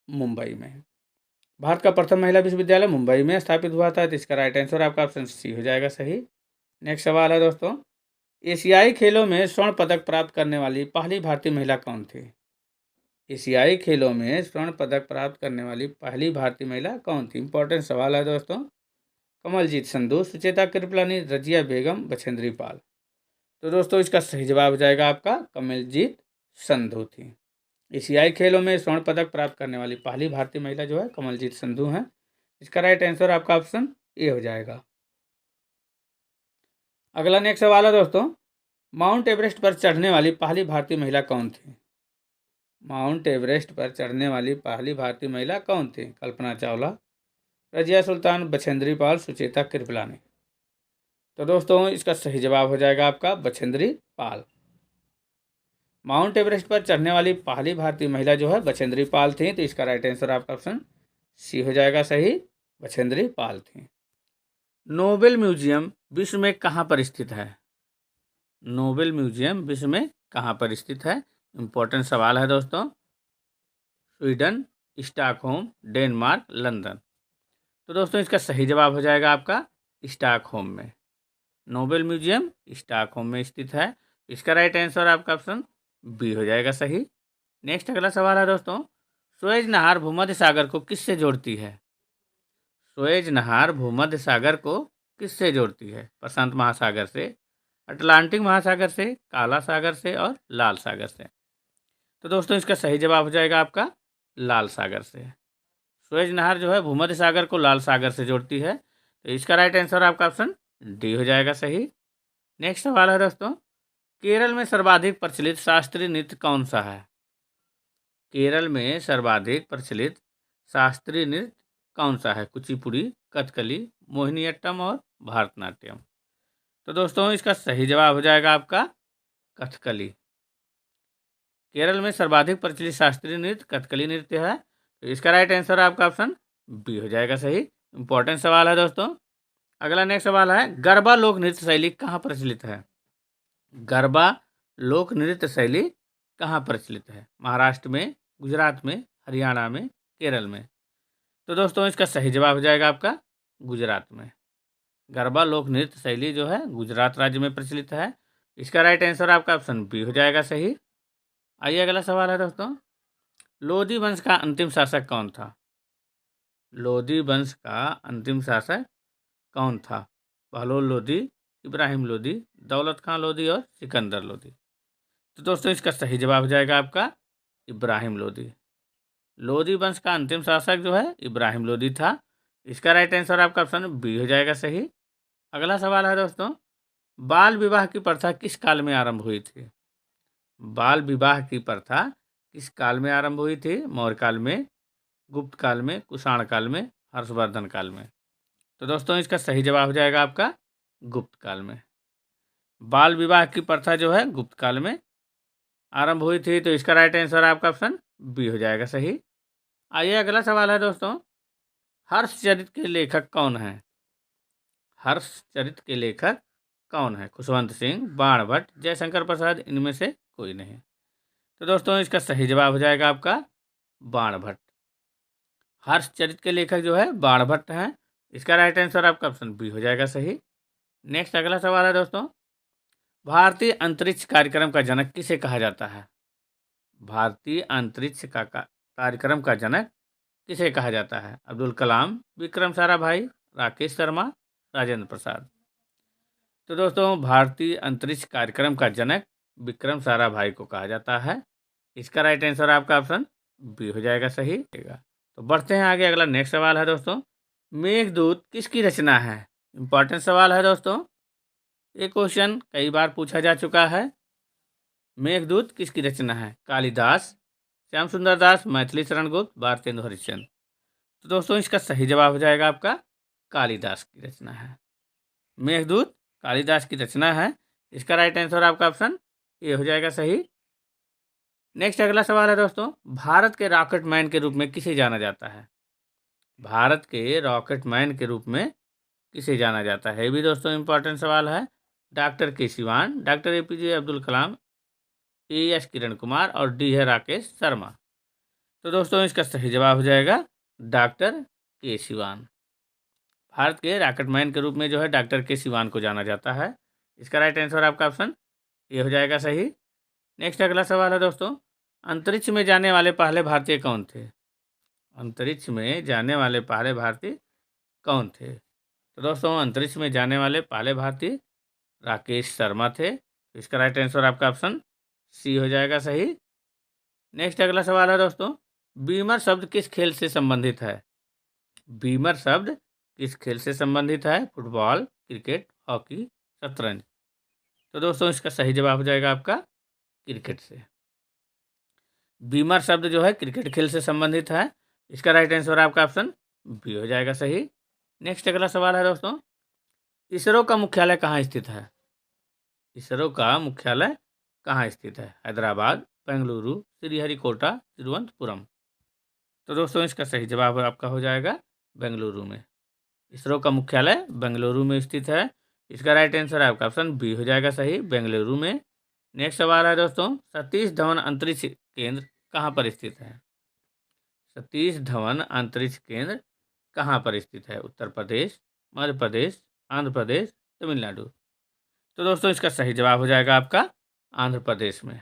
मुंबई में। भारत का प्रथम महिला विश्वविद्यालय मुंबई में स्थापित हुआ था, तो इसका राइट आंसर आपका ऑप्शन सी हो जाएगा सही। नेक्स्ट सवाल है दोस्तों, एशियाई खेलों में स्वर्ण पदक प्राप्त करने वाली पहली भारतीय महिला कौन थी? एशियाई खेलों में स्वर्ण पदक प्राप्त करने वाली पहली भारतीय महिला कौन थी? इंपॉर्टेंट सवाल है दोस्तों। कमलजीत संधू, सुचेता कृपलानी, रजिया बेगम, बछेंद्री पाल। तो दोस्तों इसका सही जवाब हो जाएगा आपका कमलजीत संधू थी। एशियाई खेलों में स्वर्ण पदक प्राप्त करने वाली पहली भारतीय महिला जो है कमलजीत संधू हैं। इसका राइट आंसर आपका ऑप्शन ए हो जाएगा। अगला नेक्स्ट सवाल है दोस्तों, माउंट एवरेस्ट पर चढ़ने वाली पहली भारतीय महिला कौन थी? माउंट एवरेस्ट पर चढ़ने वाली पहली भारतीय महिला कौन थी? कल्पना चावला, रजिया सुल्तान, बछेंद्री पाल, सुचेता कृपलानी। तो दोस्तों इसका सही जवाब हो जाएगा आपका बछेंद्री पाल। माउंट एवरेस्ट पर चढ़ने वाली पहली भारतीय महिला जो है बछेंद्री पाल थी, तो इसका राइट आंसर आपका ऑप्शन सी हो जाएगा सही, बछेंद्री पाल थी। नोबेल म्यूजियम विश्व में कहाँ पर स्थित है? नोबेल म्यूजियम विश्व में कहाँ पर स्थित है? इंपॉर्टेंट सवाल है दोस्तों। Sweden, Stockholm, Denmark, London. तो दोस्तों इसका सही जवाब हो जाएगा आपका स्टॉकहोम में। नोबेल म्यूजियम स्टॉकहोम में स्थित है। इसका राइट आंसर आपका ऑप्शन बी हो जाएगा सही। नेक्स्ट अगला सवाल है दोस्तों, सुएज नहर भूमध्य सागर को किससे जोड़ती है? सुएज नहर भूमध्य सागर को किससे जोड़ती है? प्रशांत महासागर से, अटलांटिक महासागर से, काला सागर से और लाल सागर से। तो दोस्तों इसका सही जवाब हो जाएगा आपका लाल सागर से। सुएज नहर जो है भूमध्य सागर को लाल सागर से जोड़ती है, तो इसका राइट आंसर आपका ऑप्शन डी हो जाएगा सही। नेक्स्ट सवाल है दोस्तों, केरल में सर्वाधिक प्रचलित शास्त्रीय नृत्य कौन सा है? केरल में सर्वाधिक प्रचलित शास्त्रीय नृत्य कौन सा है? कुचिपुड़ी, कथकली, मोहिनीअट्टम और भारतनाट्यम। तो दोस्तों इसका सही जवाब हो जाएगा आपका कथकली। केरल में सर्वाधिक प्रचलित शास्त्रीय नृत्य कथकली नृत्य है, तो इसका राइट आंसर आपका ऑप्शन बी हो जाएगा सही। इंपॉर्टेंट सवाल है दोस्तों। अगला नेक्स्ट सवाल है, गरबा लोक नृत्य शैली कहाँ प्रचलित है? गरबा लोक नृत्य शैली कहाँ प्रचलित है? महाराष्ट्र में, गुजरात में, हरियाणा में, केरल में। तो दोस्तों इसका सही जवाब हो जाएगा आपका गुजरात में। गरबा लोक नृत्य शैली जो है गुजरात राज्य में प्रचलित है। इसका राइट आंसर आपका ऑप्शन बी हो जाएगा सही। आइए अगला सवाल है दोस्तों, लोधी वंश का अंतिम शासक कौन था? लोधी वंश का अंतिम शासक कौन था? बहलोल लोधी, इब्राहिम लोधी, दौलत खां लोधी और सिकंदर लोधी। तो दोस्तों इसका सही जवाब हो जाएगा आपका इब्राहिम लोधी। लोधी वंश का अंतिम शासक जो है इब्राहिम लोधी था। इसका राइट आंसर आपका ऑप्शन बी हो जाएगा सही। अगला सवाल है दोस्तों, बाल विवाह की प्रथा किस काल में आरंभ हुई थी? बाल विवाह की प्रथा किस काल में आरंभ हुई थी? मौर्य काल में, गुप्त काल में, कुषाण काल में, हर्षवर्धन काल में। तो दोस्तों इसका सही जवाब हो जाएगा आपका गुप्त काल में। बाल विवाह की प्रथा जो है गुप्त काल में आरंभ हुई थी, तो इसका राइट आंसर आपका ऑप्शन बी हो जाएगा सही। आइए अगला सवाल है दोस्तों, हर्षचरित के लेखक कौन हैं? हर्षचरित के लेखक कौन है? खुशवंत सिंह, बाणभट्ट, जयशंकर प्रसाद, इनमें से कोई नहीं। तो दोस्तों इसका सही जवाब हो जाएगा आपका बाणभट्ट। हर्षचरित के लेखक जो है बाणभट्ट हैं। इसका राइट आंसर आपका ऑप्शन बी हो जाएगा सही। नेक्स्ट अगला सवाल है दोस्तों, भारतीय अंतरिक्ष कार्यक्रम का जनक किसे कहा जाता है? भारतीय अंतरिक्ष का कार्यक्रम का जनक किसे कहा जाता है? अब्दुल कलाम, विक्रम साराभाई, राकेश शर्मा, राजेंद्र प्रसाद। तो दोस्तों भारतीय अंतरिक्ष कार्यक्रम का जनक विक्रम साराभाई को कहा जाता है। इसका राइट आंसर आपका ऑप्शन बी हो जाएगा सही। तो बढ़ते हैं आगे। अगला नेक्स्ट सवाल है दोस्तों, मेघदूत किसकी रचना है? इंपॉर्टेंट सवाल है दोस्तों। ये क्वेश्चन कई बार पूछा जा चुका है। मेघदूत किसकी रचना है? कालिदास, श्याम सुंदर दास, मैथिली शरण गुप्त, भारतेंदु हरिश्चंद्र। तो दोस्तों इसका सही जवाब हो जाएगा आपका कालिदास की रचना है। मेघदूत कालिदास की रचना है। इसका राइट आंसर आपका ऑप्शन ए हो जाएगा सही। नेक्स्ट अगला सवाल है दोस्तों, भारत के रॉकेट मैन के रूप में किसे जाना जाता है? भारत के रॉकेट मैन के रूप में किसे जाना जाता है? ये भी दोस्तों इंपॉर्टेंट सवाल है। डॉक्टर के Siwan, doctor APJ Abdul Kalam, as Kiran Kumar और डी है राकेश शर्मा। तो दोस्तों इसका सही जवाब हो जाएगा डॉक्टर के सिवान। भारत के रॉकेटमैन के रूप में जो है डॉक्टर के सिवान को जाना जाता है। इसका राइट आंसर आपका ऑप्शन ये हो जाएगा सही। नेक्स्ट अगला सवाल है दोस्तों, अंतरिक्ष में जाने वाले पहले भारतीय कौन थे? अंतरिक्ष में जाने वाले पहले भारतीय कौन थे? तो दोस्तों अंतरिक्ष में जाने वाले पहले भारतीय राकेश शर्मा थे। तो इसका राइट आंसर आपका ऑप्शन सी हो जाएगा सही। नेक्स्ट अगला सवाल है दोस्तों, बीमर शब्द किस खेल से संबंधित है? बीमर शब्द किस खेल से संबंधित है? फुटबॉल, क्रिकेट, हॉकी, शतरंज। तो दोस्तों इसका सही जवाब हो जाएगा आपका क्रिकेट से। बीमर शब्द जो है क्रिकेट खेल से संबंधित है। इसका राइट आंसर आपका ऑप्शन बी हो जाएगा सही। नेक्स्ट अगला सवाल है दोस्तों, इसरो का मुख्यालय कहाँ स्थित है? इसरो का मुख्यालय कहाँ स्थित है? हैदराबाद, बेंगलुरु, श्रीहरिकोटा, तिरुवनंतपुरम। तो दोस्तों इसका सही जवाब आपका हो जाएगा बेंगलुरु में। इसरो का मुख्यालय बेंगलुरु में स्थित है। इसका राइट आंसर आपका ऑप्शन बी हो जाएगा सही, बेंगलुरु में। नेक्स्ट सवाल है दोस्तों, सतीश धवन अंतरिक्ष केंद्र कहाँ पर स्थित है? सतीश धवन अंतरिक्ष केंद्र कहाँ पर स्थित है? उत्तर प्रदेश, मध्य प्रदेश, आंध्र प्रदेश, तमिलनाडु। तो दोस्तों इसका सही जवाब हो जाएगा आपका आंध्र प्रदेश में।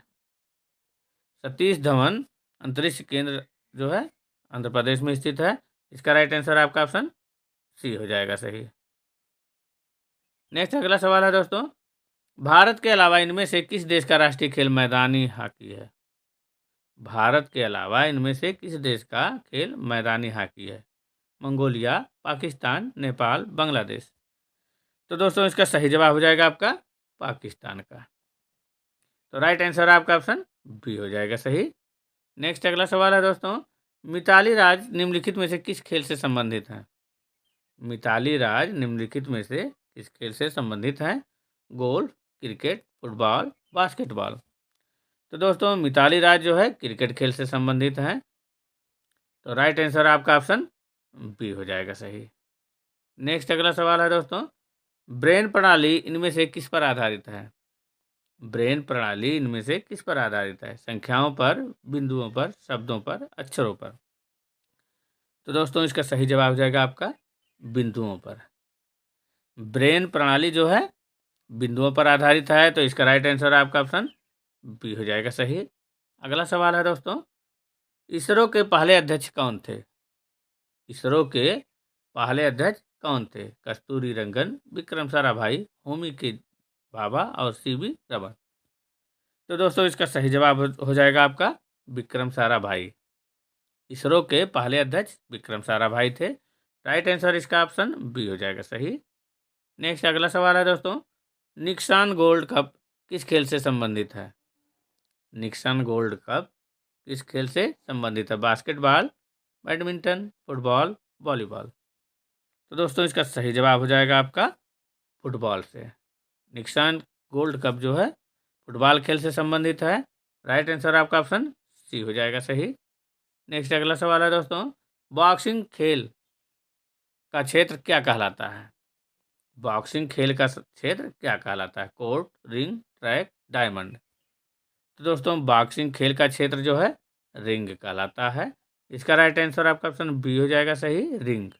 सतीश धवन अंतरिक्ष केंद्र जो है आंध्र प्रदेश में स्थित है। इसका राइट आंसर आपका ऑप्शन सी हो जाएगा सही। नेक्स्ट अगला सवाल है दोस्तों, भारत के अलावा इनमें से किस देश का राष्ट्रीय खेल मैदानी हॉकी है? भारत के अलावा इनमें से किस देश का खेल मैदानी हॉकी है? मंगोलिया, पाकिस्तान, नेपाल, बांग्लादेश। तो दोस्तों इसका सही जवाब हो जाएगा आपका पाकिस्तान का। तो राइट आंसर आपका ऑप्शन बी हो जाएगा सही। नेक्स्ट अगला सवाल है दोस्तों, मिताली राज निम्नलिखित में से किस खेल से संबंधित है? मिताली राज निम्नलिखित में से किस खेल से संबंधित है? Golf, cricket, football, basketball. तो दोस्तों मिताली राज जो है क्रिकेट खेल से संबंधित हैं। तो राइट आंसर आपका ऑप्शन बी हो जाएगा सही। नेक्स्ट अगला सवाल है दोस्तों, ब्रेन प्रणाली इनमें से किस पर आधारित है? ब्रेन प्रणाली इनमें से किस पर आधारित है? संख्याओं पर, बिंदुओं पर, शब्दों पर, अक्षरों पर। तो दोस्तों इसका सही जवाब हो जाएगा आपका बिंदुओं पर। ब्रेन प्रणाली जो है बिंदुओं पर आधारित है। तो इसका राइट आंसर आपका ऑप्शन बी हो जाएगा सही। अगला सवाल है दोस्तों, इसरो के पहले अध्यक्ष कौन थे? इसरो के पहले अध्यक्ष कौन थे? कस्तूरी रंगन, विक्रम साराभाई, होमी के भाभा और सीवी रमन। तो दोस्तों इसका सही जवाब हो जाएगा आपका विक्रम साराभाई। इसरो के पहले अध्यक्ष विक्रम साराभाई थे। राइट आंसर इसका ऑप्शन बी हो जाएगा सही। नेक्स्ट अगला सवाल है दोस्तों, निक्सन गोल्ड कप किस खेल से संबंधित है? निक्सन गोल्ड कप किस खेल से संबंधित है? Basketball, badminton, football, volleyball. तो दोस्तों इसका सही जवाब हो जाएगा आपका फुटबॉल से। निक्सन गोल्ड कप जो है फुटबॉल खेल से संबंधित है। राइट आंसर आपका ऑप्शन सी हो जाएगा सही। नेक्स्ट अगला सवाल है दोस्तों, बॉक्सिंग खेल का क्षेत्र क्या कहलाता है? बॉक्सिंग खेल का क्षेत्र क्या कहलाता है? Court, ring, track, diamond. तो दोस्तों बॉक्सिंग खेल का क्षेत्र जो है रिंग कहलाता है। इसका राइट आंसर आपका ऑप्शन बी हो जाएगा सही, रिंग।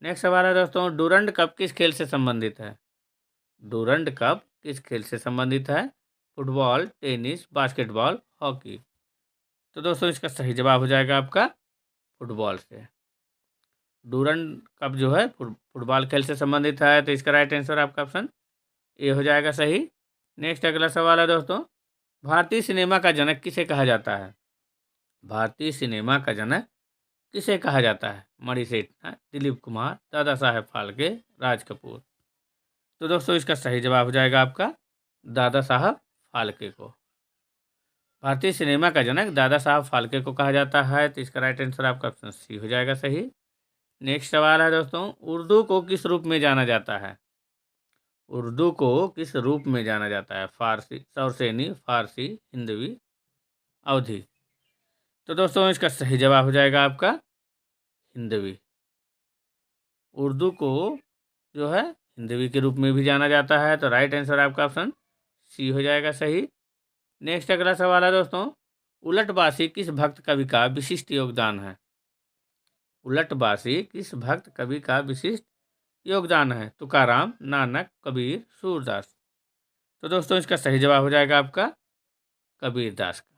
नेक्स्ट सवाल है दोस्तों, डूरंड कप किस खेल से संबंधित है? डूरंड कप किस खेल से संबंधित है? Football, tennis, basketball, hockey. तो दोस्तों इसका सही जवाब हो जाएगा आपका फुटबॉल से। डूरंड कप जो है फुटबॉल खेल से संबंधित है। तो इसका राइट आंसर आपका ऑप्शन ए हो जाएगा सही। नेक्स्ट अगला सवाल है दोस्तों, भारतीय सिनेमा का जनक किसे कहा जाता है? भारतीय सिनेमा का जनक किसे कहा जाता है? मणिसेठ, दिलीप कुमार, दादा साहेब फाल्के, राज कपूर। तो दोस्तों इसका सही जवाब हो जाएगा आपका दादा साहब फाल्के को। भारतीय सिनेमा का जनक दादा साहब फाल्के को कहा जाता है। तो इसका राइट आंसर आपका ऑप्शन सी हो जाएगा सही। नेक्स्ट सवाल है दोस्तों, उर्दू को किस रूप में जाना जाता है? उर्दू को किस रूप में जाना जाता है? फारसी, सौरसेनी, फारसी, हिंदवी, अवधी। तो दोस्तों इसका सही जवाब हो जाएगा आपका हिंदवी। उर्दू को जो है हिंदवी के रूप में भी जाना जाता है। तो राइट आंसर आपका ऑप्शन सी हो जाएगा सही। नेक्स्ट अगला सवाल है दोस्तों, उलटबासी किस भक्त कवि का विशिष्ट योगदान है? उलटबासी किस भक्त कवि का विशिष्ट योगदान है? तुकाराम, नानक, कबीर, सूरदास। तो दोस्तों इसका सही जवाब हो जाएगा आपका कबीरदास का।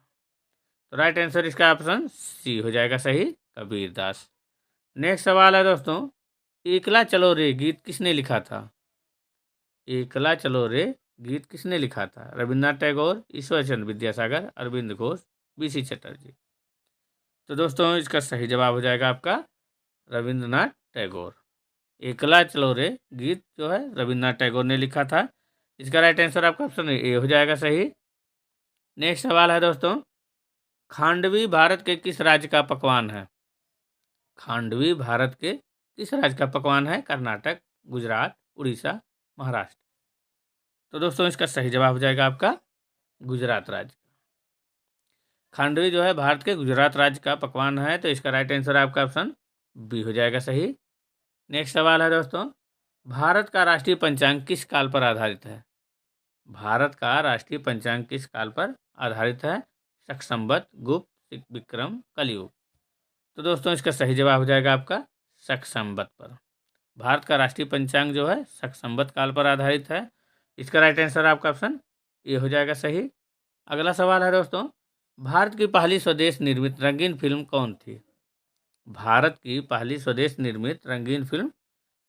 तो राइट आंसर इसका ऑप्शन सी हो जाएगा सही, कबीरदास। नेक्स्ट सवाल है दोस्तों, एकला चलो रे गीत किसने लिखा था? एकला चलो रे गीत किसने लिखा था? रविन्द्रनाथ टैगोर, ईश्वरचंद्र विद्यासागर, अरविंद घोष, बीसी चटर्जी। तो दोस्तों इसका सही जवाब हो जाएगा आपका रविन्द्रनाथ टैगोर। एकला चलो रे गीत जो है रविन्द्रनाथ टैगोर ने लिखा था। इसका राइट आंसर आपका ऑप्शन ए हो जाएगा सही। नेक्स्ट सवाल है दोस्तों, खांडवी भारत के किस राज्य का पकवान है? खांडवी भारत के किस राज्य का पकवान है? कर्नाटक, गुजरात, उड़ीसा, महाराष्ट्र। तो दोस्तों इसका सही जवाब हो जाएगा आपका गुजरात राज्य। खांडवी जो है भारत के गुजरात राज्य का पकवान है, तो इसका राइट आंसर आपका ऑप्शन बी हो जाएगा सही। नेक्स्ट सवाल है दोस्तों, भारत का राष्ट्रीय पंचांग किस काल पर आधारित है? भारत का राष्ट्रीय पंचांग किस काल पर आधारित है? शक संवत, गुप्त, विक्रम, कलयुग। तो दोस्तों इसका सही जवाब हो जाएगा आपका शक संवत पर। भारत का राष्ट्रीय पंचांग जो है शक संवत काल पर आधारित है। इसका राइट आंसर आपका ऑप्शन ए हो जाएगा सही। अगला सवाल है दोस्तों, भारत की पहली स्वदेश निर्मित रंगीन फिल्म कौन थी? भारत की पहली स्वदेश निर्मित रंगीन फिल्म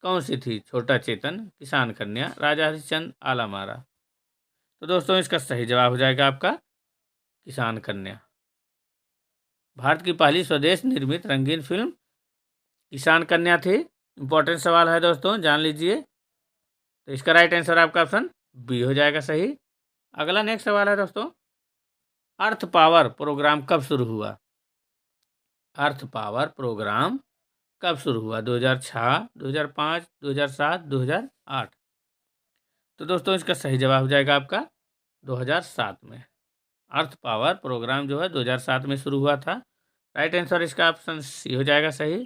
कौन सी थी? छोटा चेतन, किसान कन्या, राजा हरिश्चंद्र, आला मारा। तो दोस्तों इसका सही जवाब हो जाएगा आपका किसान कन्या। भारत की पहली स्वदेश निर्मित रंगीन फिल्म किसान कन्या थी। इंपॉर्टेंट सवाल है दोस्तों, जान लीजिए। तो इसका राइट आंसर आपका ऑप्शन बी हो जाएगा सही। अगला नेक्स्ट सवाल है दोस्तों, अर्थ पावर प्रोग्राम कब शुरू हुआ? अर्थ पावर प्रोग्राम कब शुरू हुआ? 2006, 2005, 2007, 2008। तो दोस्तों इसका सही जवाब हो जाएगा आपका 2007 में। अर्थ पावर प्रोग्राम जो है 2007 में शुरू हुआ था। राइट आंसर इसका ऑप्शन सी हो जाएगा सही।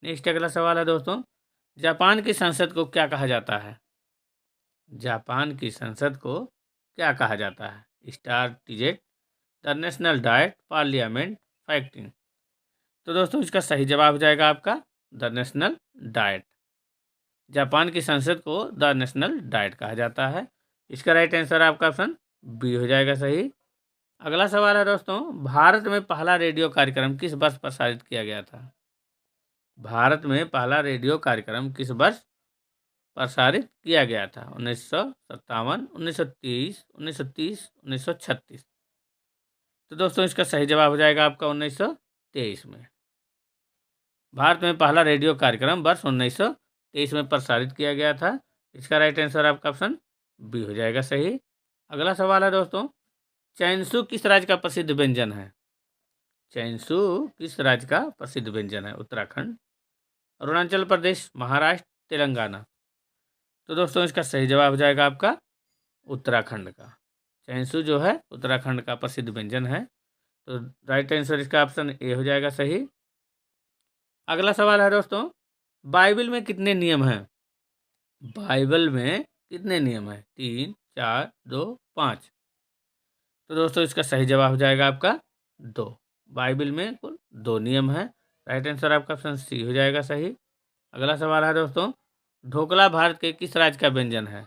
नेक्स्ट अगला सवाल है दोस्तों, जापान की संसद को क्या कहा जाता है? जापान की संसद को क्या कहा जाता है? स्टार टिजेट, द नेशनल डाइट, पार्लियामेंट, फैक्टिंग। तो दोस्तों इसका सही जवाब हो जाएगा आपका द नेशनल डाइट। जापान की संसद को द नेशनल डाइट कहा जाता है। इसका राइट आंसर आपका ऑप्शन बी हो जाएगा सही। अगला सवाल है दोस्तों, भारत में पहला रेडियो कार्यक्रम किस वर्ष प्रसारित किया गया था? भारत में पहला रेडियो कार्यक्रम किस वर्ष प्रसारित किया गया था? 1957, 1923, 1930, 1936। तो दोस्तों इसका सही जवाब हो जाएगा आपका 1923 में। भारत में पहला रेडियो कार्यक्रम वर्ष 1923 में प्रसारित किया गया था। इसका राइट आंसर आपका ऑप्शन बी हो जाएगा सही। अगला सवाल है दोस्तों, चैनसू किस राज्य का प्रसिद्ध व्यंजन है? चैनसू किस राज्य का प्रसिद्ध व्यंजन है? उत्तराखंड, अरुणाचल प्रदेश, महाराष्ट्र, तेलंगाना। तो दोस्तों इसका सही जवाब हो जाएगा आपका उत्तराखंड का। चैनसू जो है उत्तराखंड का प्रसिद्ध व्यंजन है। तो राइट आंसर इसका ऑप्शन ए हो जाएगा सही। अगला सवाल है दोस्तों, बाइबल में कितने नियम हैं? बाइबल में कितने नियम हैं? 3, 4, 2, 5। तो दोस्तों इसका सही जवाब हो जाएगा आपका 2। बाइबल में कुल 2 नियम हैं। राइट आंसर आपका ऑप्शन सी हो जाएगा सही। अगला सवाल है दोस्तों, ढोकला भारत के किस राज्य का व्यंजन है?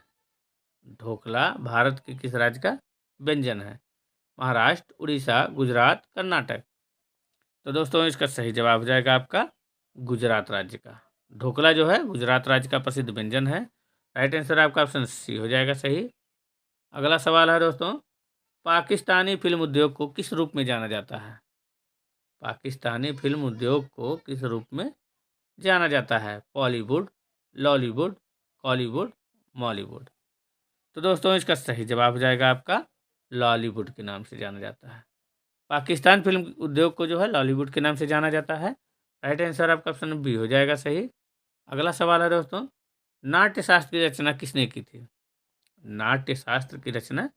ढोकला भारत के किस राज्य का व्यंजन है? महाराष्ट्र, उड़ीसा, गुजरात, कर्नाटक। तो दोस्तों इसका सही जवाब हो जाएगा आपका गुजरात राज्य का। ढोकला जो है गुजरात राज्य का प्रसिद्ध व्यंजन है। राइट आंसर आपका ऑप्शन सी हो जाएगा सही। अगला सवाल है दोस्तों, पाकिस्तानी फिल्म उद्योग को किस रूप में जाना जाता है? पाकिस्तानी फिल्म उद्योग को किस रूप में जाना जाता है? Bollywood, Lollywood, Hollywood, Mollywood. तो दोस्तों इसका सही जवाब हो जाएगा आपका लॉलीवुड के नाम से जाना जाता है। पाकिस्तान फिल्म उद्योग को जो है लॉलीवुड के नाम से जाना जाता है। राइट आंसर आपका ऑप्शन बी हो जाएगा सही। अगला सवाल है दोस्तों, नाट्य शास्त्र की रचना किसने की थी? नाट्य शास्त्र की रचना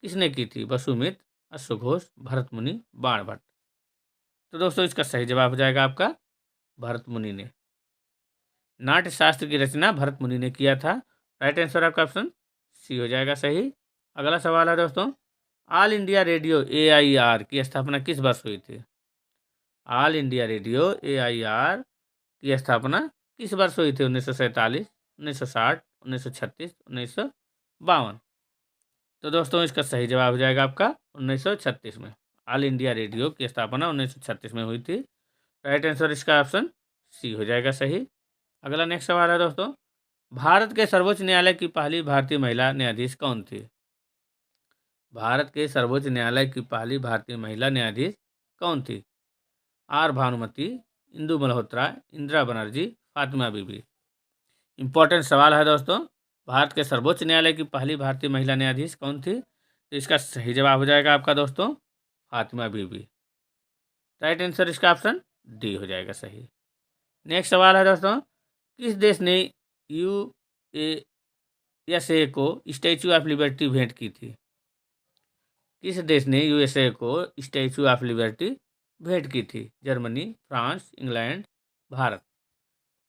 किसने की थी? वसुमित्र, अश्वघोष, भरत मुनि, बाणभट्ट। तो दोस्तों इसका सही जवाब हो जाएगा आपका भरत मुनि ने। नाट्य शास्त्र की रचना भरत मुनि ने किया था। राइट आंसर आपका ऑप्शन सी हो जाएगा सही। अगला सवाल है दोस्तों, ऑल इंडिया रेडियो AIR की स्थापना किस वर्ष हुई थी? ऑल इंडिया रेडियो AIR की स्थापना किस वर्ष हुई थी? 1947, 1960, 1936, 1952। तो दोस्तों इसका सही जवाब हो जाएगा आपका 1936 में। ऑल इंडिया रेडियो की स्थापना 1936 में हुई थी। राइट आंसर इसका ऑप्शन सी हो जाएगा सही। अगला नेक्स्ट सवाल है दोस्तों, भारत के सर्वोच्च न्यायालय की पहली भारतीय महिला न्यायाधीश कौन थी? भारत के सर्वोच्च न्यायालय की पहली भारतीय महिला न्यायाधीश कौन थी? आर भानुमति, इंदु मल्होत्रा, इंदिरा बनर्जी, फातिमा बीबी। इंपॉर्टेंट सवाल है दोस्तों, भारत के सर्वोच्च न्यायालय की पहली भारतीय महिला न्यायाधीश कौन थी? तो इसका सही जवाब हो जाएगा आपका दोस्तों फातिमा बीबी। राइट आंसर इसका ऑप्शन डी हो जाएगा सही। नेक्स्ट सवाल है दोस्तों, किस देश ने यूएसए को स्टैचू ऑफ लिबर्टी भेंट की थी? किस देश ने यूएसए को स्टैचू ऑफ लिबर्टी भेंट की थी? Germany, France, England, Bharat.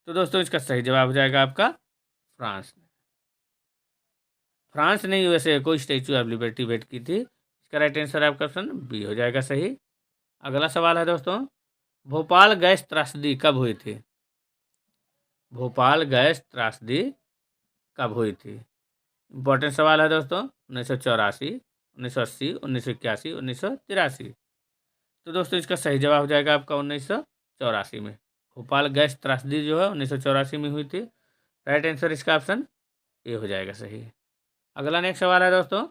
तो दोस्तों इसका सही जवाब हो जाएगा आपका फ्रांस। फ्रांस ने यूएसए को स्टैचू ऑफ लिबर्टी भेंट की थी। इसका राइट आंसर आपका ऑप्शन बी हो जाएगा सही। अगला सवाल है दोस्तों, भोपाल गैस त्रासदी कब हुई थी? भोपाल गैस त्रासदी कब हुई थी? इंपॉर्टेंट सवाल है दोस्तों, 1984, 1980, 1981, 1983। तो दोस्तों इसका सही जवाब हो जाएगा आपका 1984 में। भोपाल गैस त्रासदी जो है 1984 में हुई थी। राइट आंसर इसका ऑप्शन ए हो जाएगा सही। अगला नेक्स्ट सवाल है दोस्तों,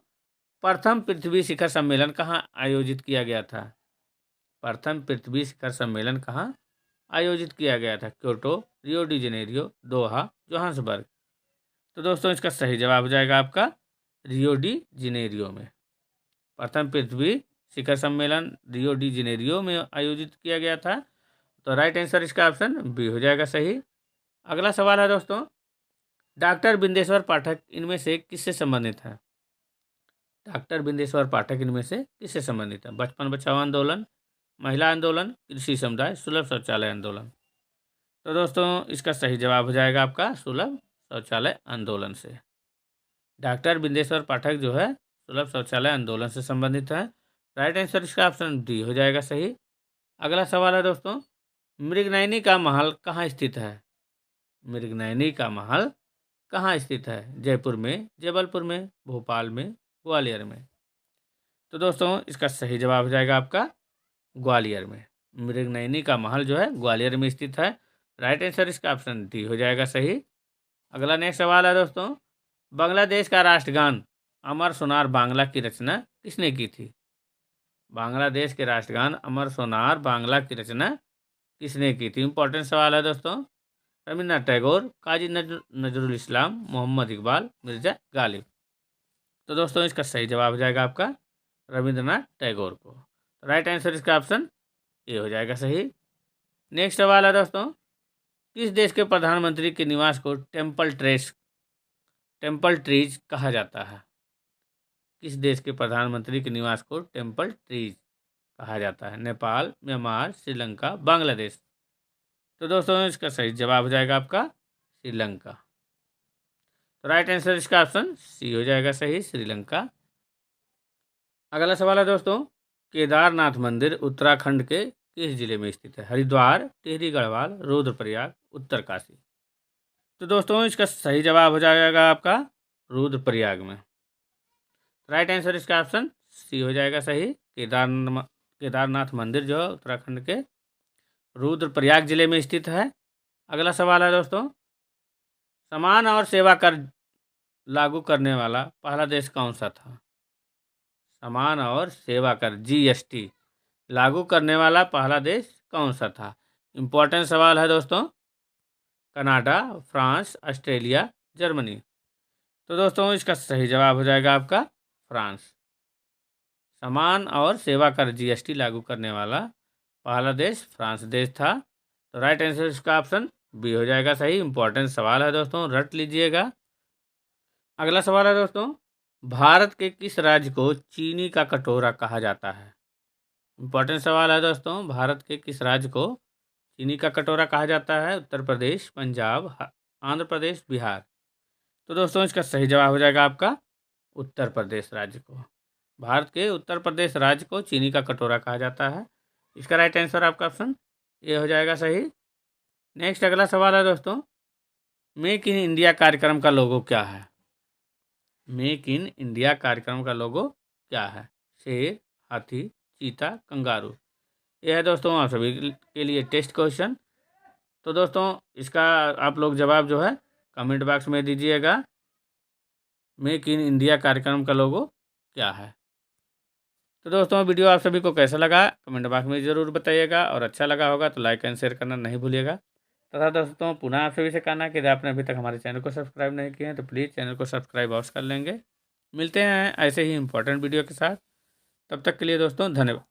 प्रथम पृथ्वी शिखर सम्मेलन कहाँ आयोजित किया गया था? प्रथम पृथ्वी शिखर सम्मेलन कहाँ आयोजित किया गया था? क्योटो, रियो डी जेनेरियो, दोहा, जोहान्सबर्ग। तो दोस्तों इसका सही जवाब हो जाएगा आपका रियो डी जेनेरियो में। प्रथम पृथ्वी शिखर सम्मेलन रियो डी जेनेरियो में आयोजित किया गया था। तो राइट आंसर इसका ऑप्शन बी हो जाएगा सही। अगला सवाल है दोस्तों, डॉक्टर बिंदेश्वर पाठक इनमें से किससे संबंधित है? डॉक्टर बिंदेश्वर पाठक इनमें से किससे संबंधित है? बचपन बचाओ आंदोलन, महिला आंदोलन, कृषि समुदाय, सुलभ शौचालय आंदोलन। तो दोस्तों इसका सही जवाब हो जाएगा आपका सुलभ शौचालय आंदोलन से। डॉक्टर बिंदेश्वर पाठक जो है सुलभ शौचालय आंदोलन से संबंधित है। राइट आंसर इसका ऑप्शन डी हो जाएगा सही। अगला सवाल है दोस्तों, मृगनयनी का महल कहाँ स्थित है? मृगनयनी का महल कहाँ स्थित है? जयपुर में, जबलपुर में, भोपाल में, ग्वालियर में। तो दोस्तों इसका सही जवाब हो जाएगा आपका ग्वालियर में। मृगनयनी का महल जो है ग्वालियर में स्थित है। राइट आंसर इसका ऑप्शन डी हो जाएगा सही। अगला नेक्स्ट सवाल है दोस्तों, बांग्लादेश का राष्ट्रगान अमर सोनार बांग्ला की रचना किसने की थी? बांग्लादेश के राष्ट्रगान अमर सोनार बांग्ला की रचना किसने की थी? इंपॉर्टेंट सवाल है दोस्तों, रविन्द्रनाथ टैगोर, काजी नजरुल इस्लाम, मोहम्मद इकबाल, मिर्जा गालिब। तो दोस्तों इसका सही जवाब हो जाएगा आपका रविंद्रनाथ टैगोर को। राइट आंसर इसका ऑप्शन ए हो जाएगा सही। नेक्स्ट सवाल है दोस्तों, किस देश के प्रधानमंत्री के निवास को टेम्पल ट्रीज कहा जाता है? किस देश के प्रधानमंत्री के निवास को टेम्पल ट्रीज कहा जाता है? नेपाल, म्यांमार, श्रीलंका, बांग्लादेश। तो दोस्तों इसका सही जवाब हो जाएगा आपका श्रीलंका। तो राइट आंसर इसका ऑप्शन सी हो जाएगा सही, श्रीलंका। अगला सवाल है दोस्तों, केदारनाथ मंदिर उत्तराखंड के किस जिले में स्थित है? हरिद्वार, टिहरी गढ़वाल, रुद्रप्रयाग, उत्तरकाशी। तो दोस्तों इसका सही जवाब हो जाएगा आपका रुद्रप्रयाग में। राइट आंसर इसका ऑप्शन सी हो जाएगा सही। केदारनाथ मंदिर जो है उत्तराखंड के रुद्रप्रयाग जिले में स्थित है। अगला सवाल है दोस्तों, समान और सेवा कर लागू करने वाला पहला देश कौन सा था? समान और सेवा कर जीएसटी लागू करने वाला पहला देश कौन सा था? इंपॉर्टेंट सवाल है दोस्तों, कनाडा, फ्रांस, ऑस्ट्रेलिया, जर्मनी। तो दोस्तों इसका सही जवाब हो जाएगा आपका फ्रांस। समान और सेवा कर जीएसटी लागू करने वाला पहला देश फ्रांस देश था। तो राइट आंसर इसका ऑप्शन बी हो जाएगा सही। इंपॉर्टेंट सवाल है दोस्तों, रट लीजिएगा। अगला सवाल है दोस्तों, भारत के किस राज्य को चीनी का कटोरा कहा जाता है? इंपॉर्टेंट सवाल है दोस्तों, भारत के किस राज्य को चीनी का कटोरा कहा जाता है? उत्तर प्रदेश, पंजाब, आंध्र प्रदेश, बिहार। तो दोस्तों इसका सही जवाब हो जाएगा आपका उत्तर प्रदेश राज्य को। भारत के उत्तर प्रदेश राज्य को चीनी का कटोरा कहा जाता है। इसका राइट आंसर आपका ऑप्शन ये हो जाएगा सही। नेक्स्ट अगला सवाल है दोस्तों, मेक इन इंडिया कार्यक्रम का लोगो क्या है? मेक इन इंडिया कार्यक्रम का लोगो क्या है? शेर, हाथी, चीता, कंगारू। यह है दोस्तों आप सभी के लिए टेस्ट क्वेश्चन। तो दोस्तों इसका आप लोग जवाब जो है कमेंट बॉक्स में दीजिएगा। मेक इन इंडिया कार्यक्रम का लोगो क्या है? तो दोस्तों वीडियो आप सभी को कैसा लगा कमेंट बॉक्स में ज़रूर बताइएगा, और अच्छा लगा होगा तो लाइक एंड शेयर करना नहीं भूलिएगा। तथा दोस्तों पुनः आप सभी से कहना कि यदि आपने अभी तक हमारे चैनल को सब्सक्राइब नहीं किए हैं तो प्लीज़ चैनल को सब्सक्राइब अवश्य कर लेंगे। मिलते हैं ऐसे ही इंपॉर्टेंट वीडियो के साथ, तब तक के लिए दोस्तों धन्यवाद।